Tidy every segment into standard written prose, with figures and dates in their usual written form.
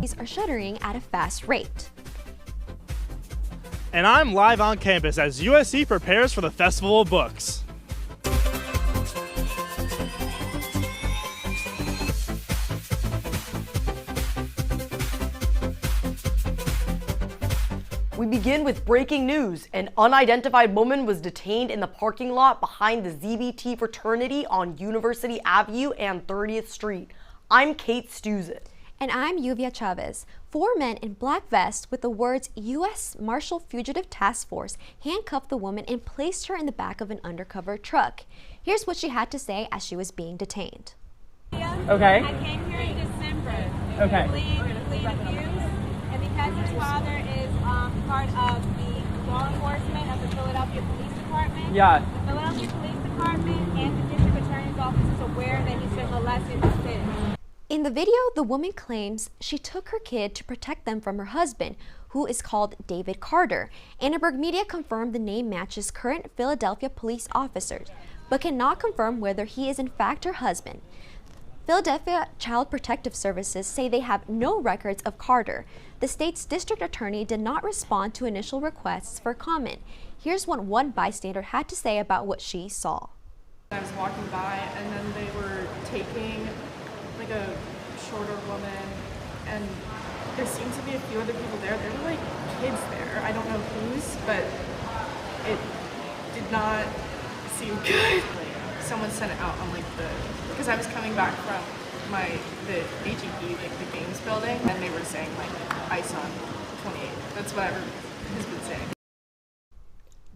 universities are shuttering at a fast rate. And I'm live on campus as USC prepares for the Festival of Books. We begin with breaking news. An unidentified woman was detained in the parking lot behind the ZBT fraternity on University Avenue and 30th Street. I'm Kate Stuzin. And I'm Lluvia Chavez. 4 men in black vests with the words U.S. Marshal Fugitive Task Force handcuffed the woman and placed her in the back of an undercover truck. Here's what she had to say as she was being detained. Okay. I came here in December. Okay. Plead abuse, and because his father is part of the law enforcement of the Philadelphia Police Department. Yeah. The Philadelphia Police Department and the District Attorney's Office is aware that he's been molesting his kids. In the video, the woman claims she took her kid to protect them from her husband, who is called David Carter. Annenberg Media confirmed the name matches current Philadelphia police officers, but cannot confirm whether he is in fact her husband. Philadelphia Child Protective Services say they have no records of Carter. The state's district attorney did not respond to initial requests for comment. Here's what one bystander had to say about what she saw. I was walking by and then they were taking like a shorter woman, and there seemed to be a few other people there. There were like kids there. I don't know whose, but it did not seem good. Someone sent it out on like because I was coming back from the AGP, like the games building, and they were saying like ICE on 28. That's what everyone has been saying.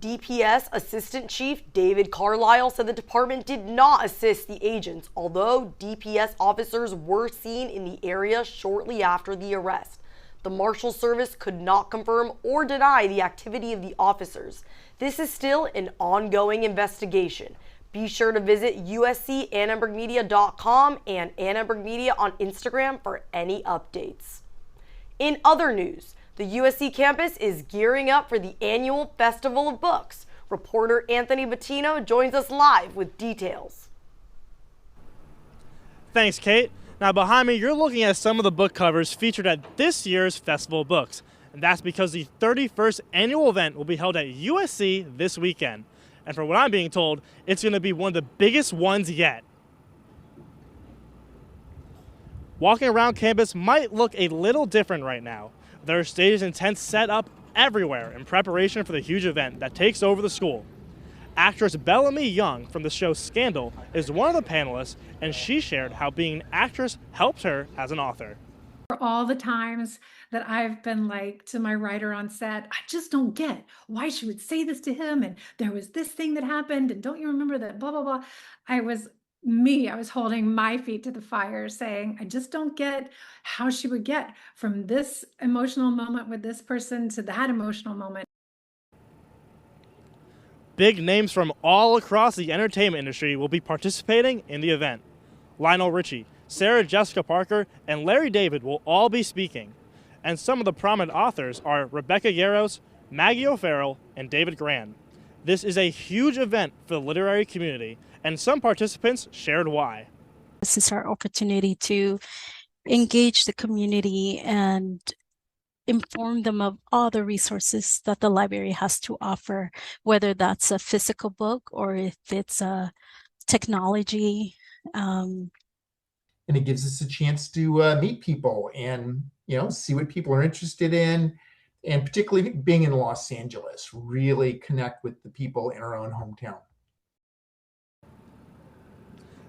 DPS Assistant Chief David Carlisle said the department did not assist the agents, although DPS officers were seen in the area shortly after the arrest. The Marshal Service could not confirm or deny the activity of the officers. This is still an ongoing investigation. Be sure to visit uscannenbergmedia.com and Annenberg Media on Instagram for any updates. In other news, the USC campus is gearing up for the annual Festival of Books. Reporter Anthony Bottino joins us live with details. Thanks, Kate. Now behind me, you're looking at some of the book covers featured at this year's Festival of Books. And that's because the 31st annual event will be held at USC this weekend. And from what I'm being told, it's going to be one of the biggest ones yet. Walking around campus might look a little different right now. There are stages and tents set up everywhere in preparation for the huge event that takes over the school. Actress Bellamy Young from the show Scandal is one of the panelists, and she shared how being an actress helped her as an author. For all the times that I've been like to my writer on set, I just don't get why she would say this to him, and there was this thing that happened, and don't you remember that blah, blah, blah. I was holding my feet to the fire saying, I just don't get how she would get from this emotional moment with this person to that emotional moment. Big names from all across the entertainment industry will be participating in the event. Lionel Richie, Sarah Jessica Parker, and Larry David will all be speaking. And some of the prominent authors are Rebecca Yarros, Maggie O'Farrell, and David Gran. This is a huge event for the literary community, and some participants shared why. This is our opportunity to engage the community and inform them of all the resources that the library has to offer, whether that's a physical book or if it's a technology. And it gives us a chance to meet people and, see what people are interested in. And particularly being in Los Angeles, really connect with the people in our own hometown.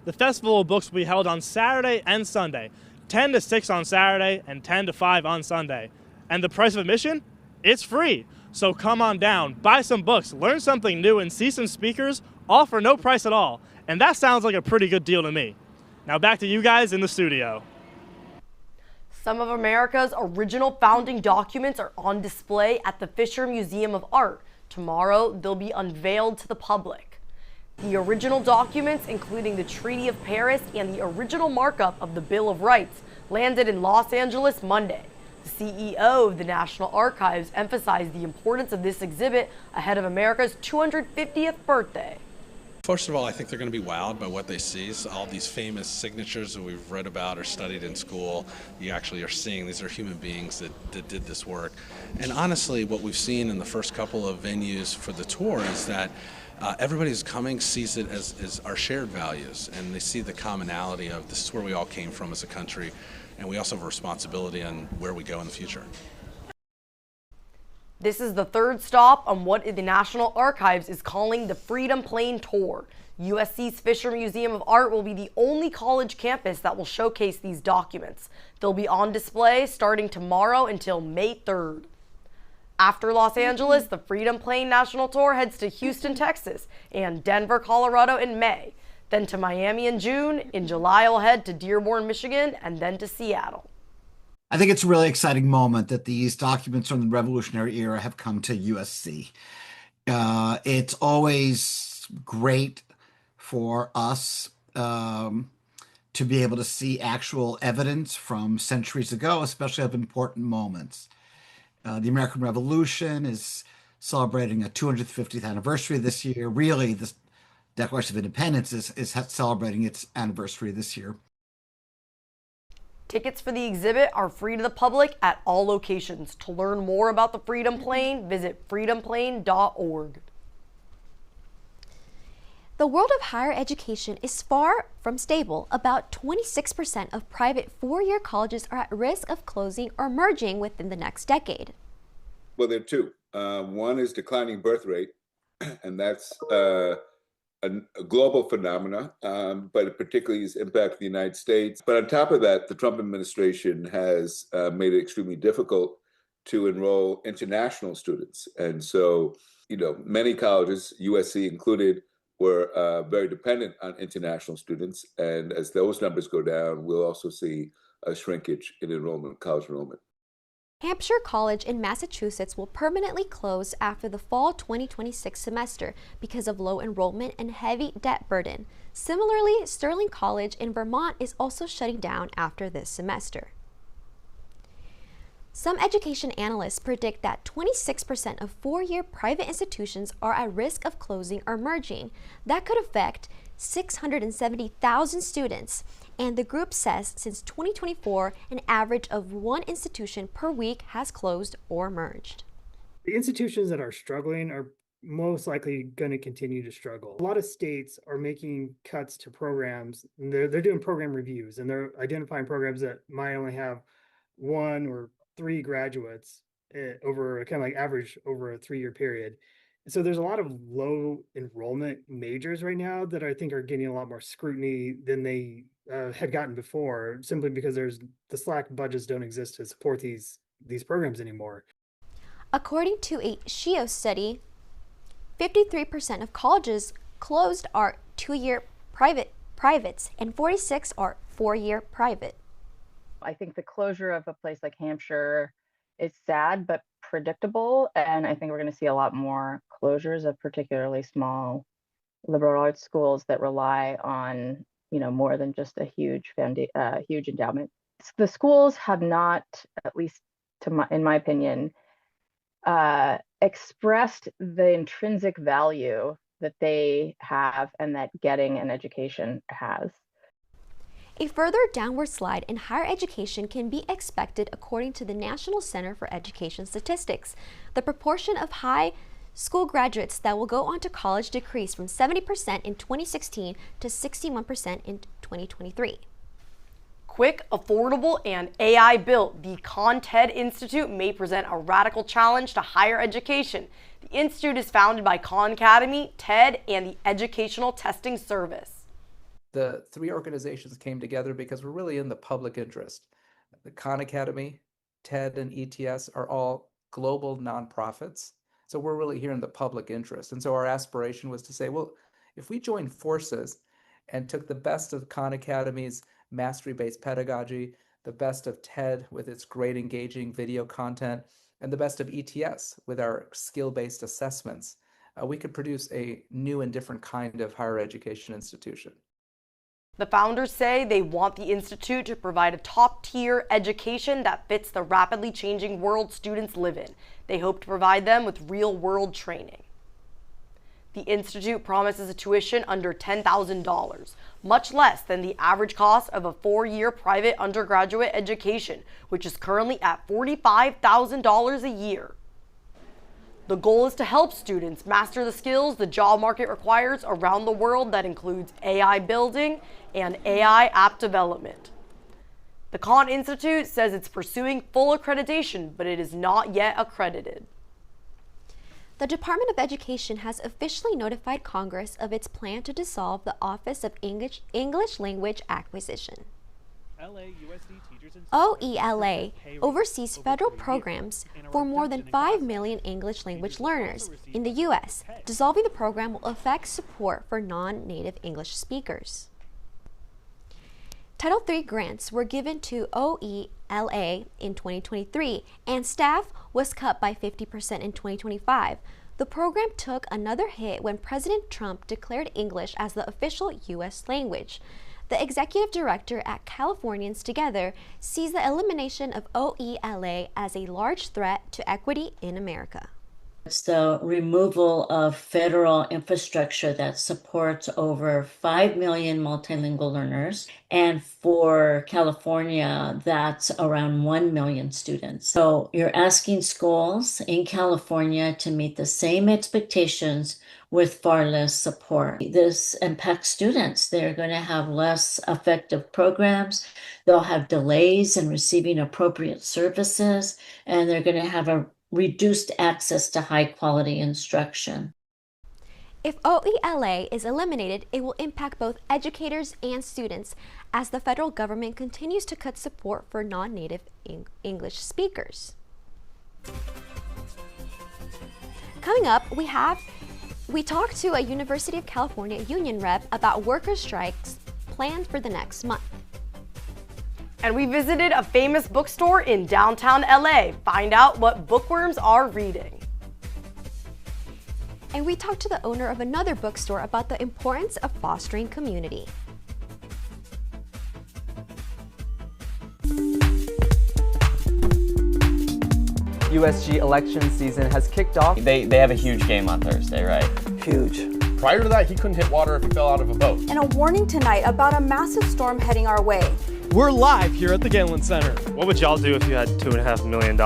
The Festival of Books will be held on Saturday and Sunday, 10 to 6 on Saturday and 10 to 5 on Sunday. And the price of admission? It's free. So come on down, buy some books, learn something new, and see some speakers, all for no price at all. And that sounds like a pretty good deal to me. Now back to you guys in the studio. Some of America's original founding documents are on display at the Fisher Museum of Art. Tomorrow, they'll be unveiled to the public. The original documents, including the Treaty of Paris and the original markup of the Bill of Rights, landed in Los Angeles Monday. The CEO of the National Archives emphasized the importance of this exhibit ahead of America's 250th birthday. First of all, I think they're going to be wowed by what they see. So all these famous signatures that we've read about or studied in school, you actually are seeing these are human beings that did this work. And honestly, what we've seen in the first couple of venues for the tour is that everybody who's coming sees it as our shared values, and they see the commonality of this is where we all came from as a country, and we also have a responsibility on where we go in the future. This is the third stop on what the National Archives is calling the Freedom Plane Tour. USC's Fisher Museum of Art will be the only college campus that will showcase these documents. They'll be on display starting tomorrow until May 3rd. After Los Angeles, the Freedom Plane National Tour heads to Houston, Texas, and Denver, Colorado in May. Then to Miami in June. In July, we'll head to Dearborn, Michigan, and then to Seattle. I think it's a really exciting moment that these documents from the Revolutionary era have come to USC. It's always great for us to be able to see actual evidence from centuries ago, especially of important moments. The American Revolution is celebrating a 250th anniversary this year. Really, the Declaration of Independence is celebrating its anniversary this year. Tickets for the exhibit are free to the public at all locations. To learn more about the Freedom Plane, visit freedomplane.org. The world of higher education is far from stable. About 26% of private four-year colleges are at risk of closing or merging within the next decade. Well, there are two. One is declining birth rate, and that's a global phenomena, but it particularly is impacting the United States. But on top of that, the Trump administration has made it extremely difficult to enroll international students. And so, many colleges, USC included, were very dependent on international students. And as those numbers go down, we'll also see a shrinkage in enrollment, college enrollment. Hampshire College in Massachusetts will permanently close after the fall 2026 semester because of low enrollment and heavy debt burden. Similarly, Sterling College in Vermont is also shutting down after this semester. Some education analysts predict that 26% of four-year private institutions are at risk of closing or merging. That could affect 670,000 students. And the group says since 2024, an average of one institution per week has closed or merged. The institutions that are struggling are most likely going to continue to struggle. A lot of states are making cuts to programs, and they're doing program reviews, and they're identifying programs that might only have 1 or 3 graduates over kind of like average over a 3-year period. So there's a lot of low enrollment majors right now that I think are getting a lot more scrutiny than they had gotten before, simply because the SLAC budgets don't exist to support these programs anymore. According to a SHIO study, 53% of colleges closed are 2-year privates and 46 are 4-year private. I think the closure of a place like Hampshire is sad but predictable, and I think we're going to see a lot more closures of particularly small liberal arts schools that rely on more than just a huge endowment. The schools have not, at least in my opinion, expressed the intrinsic value that they have and that getting an education has. A further downward slide in higher education can be expected according to the National Center for Education Statistics. The proportion of high school graduates that will go on to college decreased from 70% in 2016 to 61% in 2023. Quick, affordable, and AI-built, the Kahn-TED Institute may present a radical challenge to higher education. The institute is founded by Khan Academy, TED, and the Educational Testing Service. The 3 organizations came together because we're really in the public interest. The Khan Academy, TED, and ETS are all global nonprofits. So we're really here in the public interest. And so our aspiration was to say, well, if we join forces and took the best of Khan Academy's mastery-based pedagogy, the best of TED with its great engaging video content, and the best of ETS with our skill-based assessments, we could produce a new and different kind of higher education institution. The founders say they want the institute to provide a top-tier education that fits the rapidly changing world students live in. They hope to provide them with real-world training. The institute promises a tuition under $10,000, much less than the average cost of a 4-year private undergraduate education, which is currently at $45,000 a year. The goal is to help students master the skills the job market requires around the world that includes AI building and AI app development. The Kahn Institute says it's pursuing full accreditation, but it is not yet accredited. The Department of Education has officially notified Congress of its plan to dissolve the Office of English Language Acquisition. OELA oversees federal programs for more than 5 million English language learners in the U.S. Dissolving the program will affect support for non-native English speakers. Title III grants were given to OELA in 2023, and staff was cut by 50% in 2025. The program took another hit when President Trump declared English as the official U.S. language. The executive director at Californians Together sees the elimination of OELA as a large threat to equity in America. It's the removal of federal infrastructure that supports over 5 million multilingual learners. And for California, that's around 1 million students. So you're asking schools in California to meet the same expectations with far less support. This impacts students. They're going to have less effective programs. They'll have delays in receiving appropriate services, and they're going to have a reduced access to high-quality instruction. If OELA is eliminated, it will impact both educators and students as the federal government continues to cut support for non-native English speakers. Coming up, we talked to a University of California union rep about worker strikes planned for the next month. And we visited a famous bookstore in downtown LA. Find out what bookworms are reading. And we talked to the owner of another bookstore about the importance of fostering community. USG election season has kicked off. They have a huge game on Thursday, right? Huge. Prior to that, he couldn't hit water if he fell out of a boat. And a warning tonight about a massive storm heading our way. We're live here at the Galen Center. What would y'all do if you had $2.5 million?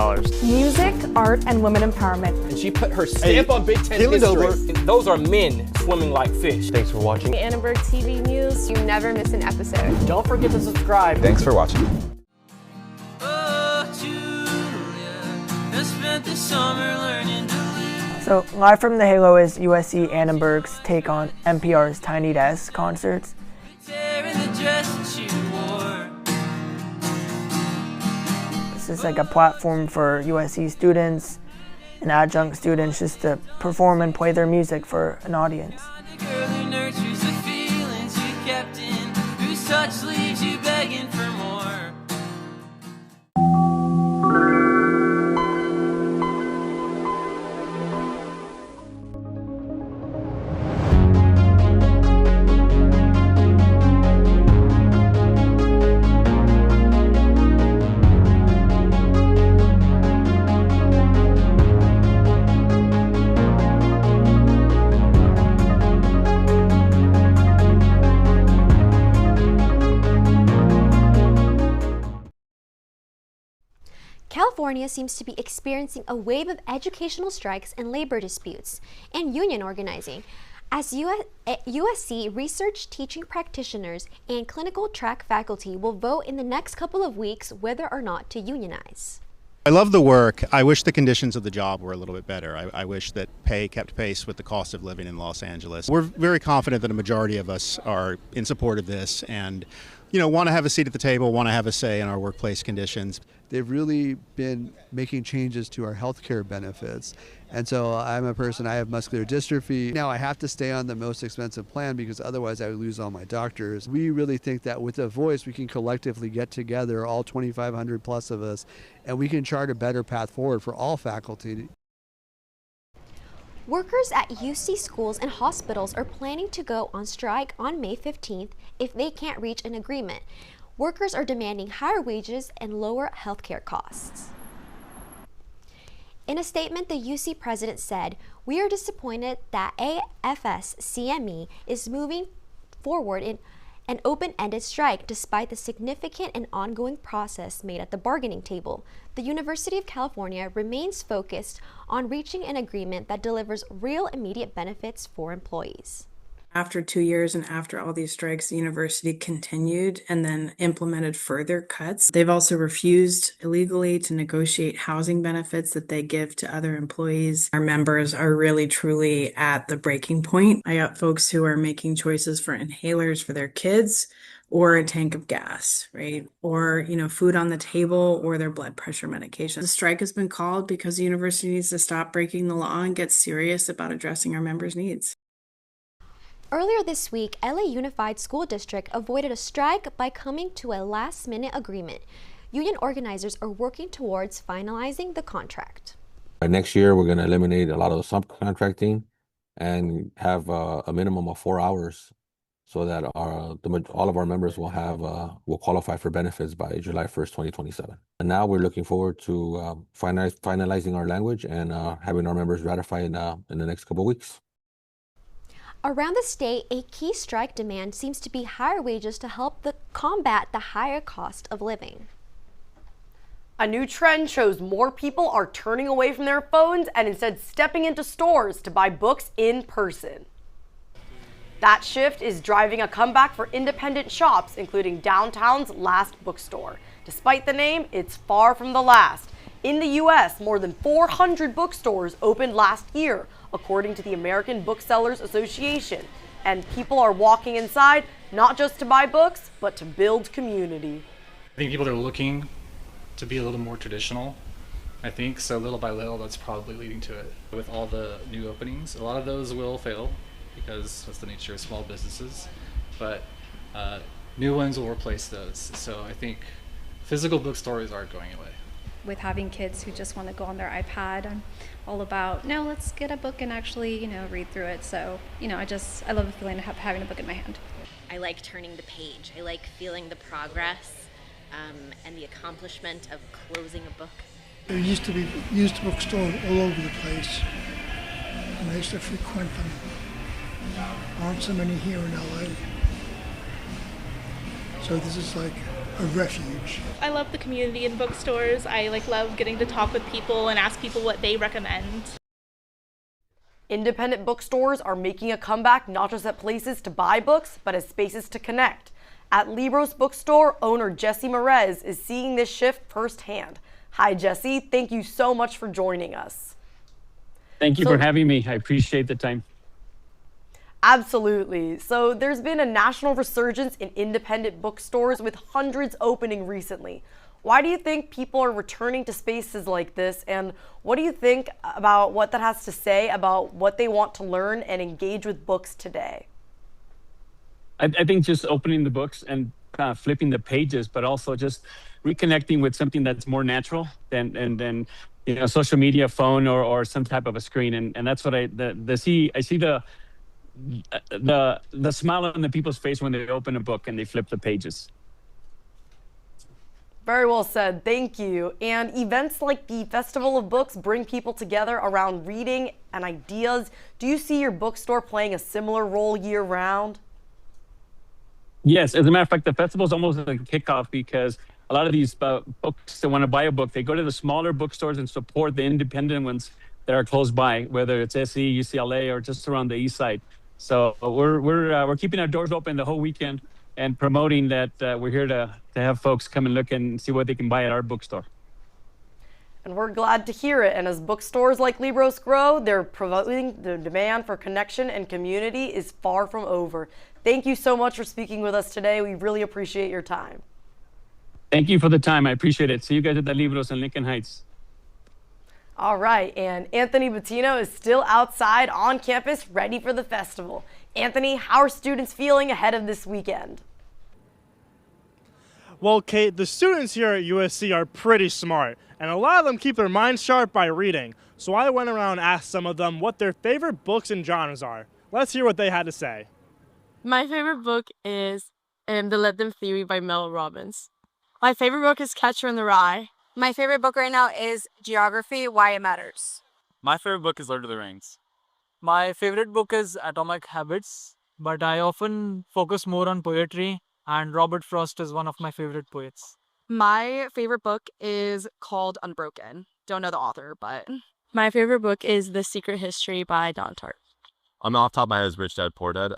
Music, art, and women empowerment. And she put her stamp on Big Ten history. Those are men swimming like fish. Thanks for watching. Annenberg TV News. You never miss an episode. Don't forget to subscribe. Thanks for watching. So, live from the Halo is USC Annenberg's take on NPR's Tiny Desk concerts. This is like a platform for USC students and adjunct students just to perform and play their music for an audience. California seems to be experiencing a wave of educational strikes and labor disputes and union organizing as USC research teaching practitioners and clinical track faculty will vote in the next couple of weeks whether or not to unionize. I love the work. I wish the conditions of the job were a little bit better. I wish that pay kept pace with the cost of living in Los Angeles. We're very confident that a majority of us are in support of this and, want to have a seat at the table, want to have a say in our workplace conditions. They've really been making changes to our healthcare benefits. And so I'm a person, I have muscular dystrophy. Now I have to stay on the most expensive plan because otherwise I would lose all my doctors. We really think that with a voice, we can collectively get together, all 2,500 plus of us, and we can chart a better path forward for all faculty. Workers at UC schools and hospitals are planning to go on strike on May 15th if they can't reach an agreement. Workers are demanding higher wages and lower healthcare costs. In a statement, the UC president said, "We are disappointed that AFS-CME is moving forward in an open-ended strike despite the significant and ongoing process made at the bargaining table. The University of California remains focused on reaching an agreement that delivers real immediate benefits for employees." After 2 years and after all these strikes, the university continued and then implemented further cuts. They've also refused illegally to negotiate housing benefits that they give to other employees. Our members are really truly at the breaking point. I got folks who are making choices for inhalers for their kids or a tank of gas, right? Or, food on the table or their blood pressure medication. The strike has been called because the university needs to stop breaking the law and get serious about addressing our members' needs. Earlier this week, LA Unified School District avoided a strike by coming to a last-minute agreement. Union organizers are working towards finalizing the contract. Next year, we're going to eliminate a lot of the subcontracting and have a minimum of 4 hours so that all of our members will qualify for benefits by July 1st, 2027. And now we're looking forward to finalizing our language and having our members ratify it in the next couple of weeks. Around the state, a key strike demand seems to be higher wages to help combat the higher cost of living. A new trend shows more people are turning away from their phones and instead stepping into stores to buy books in person. That shift is driving a comeback for independent shops, including downtown's Last Bookstore. Despite the name, it's far from the last. In the U.S., more than 400 bookstores opened last year, according to the American Booksellers Association. And people are walking inside, not just to buy books, but to build community. I think people are looking to be a little more traditional. I think so, little by little, that's probably leading to it. With all the new openings, a lot of those will fail because that's the nature of small businesses, but new ones will replace those. So I think physical bookstores are going away. With having kids who just want to go on their iPad, I'm all about, no, let's get a book and actually, read through it. So, I love the feeling of having a book in my hand. I like turning the page. I like feeling the progress and the accomplishment of closing a book. There used to be used bookstores all over the place, and I used to frequent them. There aren't so many here in LA. So this is like a refuge. I love the community in bookstores. I love getting to talk with people and ask people what they recommend. Independent bookstores are making a comeback, not just at places to buy books, but as spaces to connect. At Libros Bookstore, owner Jesse Merez is seeing this shift firsthand. Hi, Jesse. Thank you so much for joining us. Thank you for having me. I appreciate the time. Absolutely. So there's been a national resurgence in independent bookstores with hundreds opening recently. Why do you think people are returning to spaces like this? And what do you think about what that has to say about what they want to learn and engage with books today? I think just opening the books and flipping the pages, but also just reconnecting with something that's more natural than social media, phone, or some type of a screen. And that's what I see the smile on the people's face when they open a book and they flip the pages. Very well said. Thank you. And events like the Festival of Books bring people together around reading and ideas. Do you see your bookstore playing a similar role year round? Yes, as a matter of fact, the festival is almost like a kickoff because a lot of these folks that want to buy a book, they go to the smaller bookstores and support the independent ones that are close by, whether it's SE, UCLA, or just around the east side. So we're keeping our doors open the whole weekend and promoting that we're here to have folks come and look and see what they can buy at our bookstore. And we're glad to hear it. And as bookstores like Libros grow, they're promoting the demand for connection and community is far from over. Thank you so much for speaking with us today. We really appreciate your time. Thank you for the time. I appreciate it. See you guys at the Libros in Lincoln Heights. All right, and Anthony Bottino is still outside on campus ready for the festival. Anthony, how are students feeling ahead of this weekend? Well, Kate, the students here at USC are pretty smart, and a lot of them keep their minds sharp by reading. So I went around and asked some of them what their favorite books and genres are. Let's hear what they had to say. My favorite book is The Let Them Theory by Mel Robbins. My favorite book is Catcher in the Rye. My favorite book right now is Geography, Why It Matters. My favorite book is Lord of the Rings. My favorite book is Atomic Habits, but I often focus more on poetry, and Robert Frost is one of my favorite poets. My favorite book is called Unbroken. Don't know the author, but... My favorite book is The Secret History by Don Tartt. Off the top of my head is Rich Dad Poor Dad.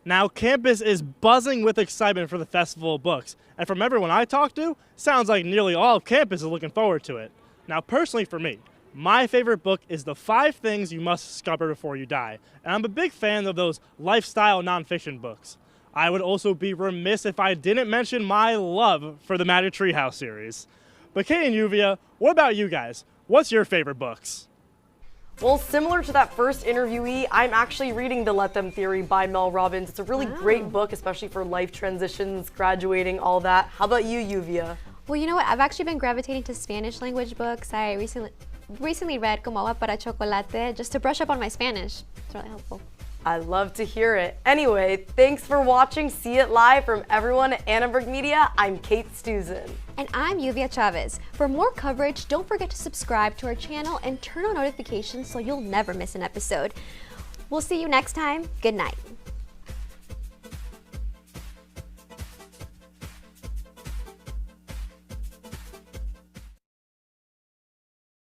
Now, campus is buzzing with excitement for the Festival of Books, and from everyone I talked to, sounds like nearly all of campus is looking forward to it. Now, personally for me, my favorite book is The 5 Things You Must Discover Before You Die, and I'm a big fan of those lifestyle nonfiction books. I would also be remiss if I didn't mention my love for the Magic Treehouse series. But Kate and Lluvia, what about you guys? What's your favorite books? Well, similar to that first interviewee, I'm actually reading The Let Them Theory by Mel Robbins. It's a really great book, especially for life transitions, graduating, all that. How about you, Lluvia? Well, you know what? I've actually been gravitating to Spanish language books. I recently read Como Agua para Chocolate just to brush up on my Spanish. It's really helpful. I love to hear it. Anyway, thanks for watching See It Live from everyone at Annenberg Media. I'm Kate Stuzin. And I'm Lluvia Chavez. For more coverage, don't forget to subscribe to our channel and turn on notifications so you'll never miss an episode. We'll see you next time. Good night.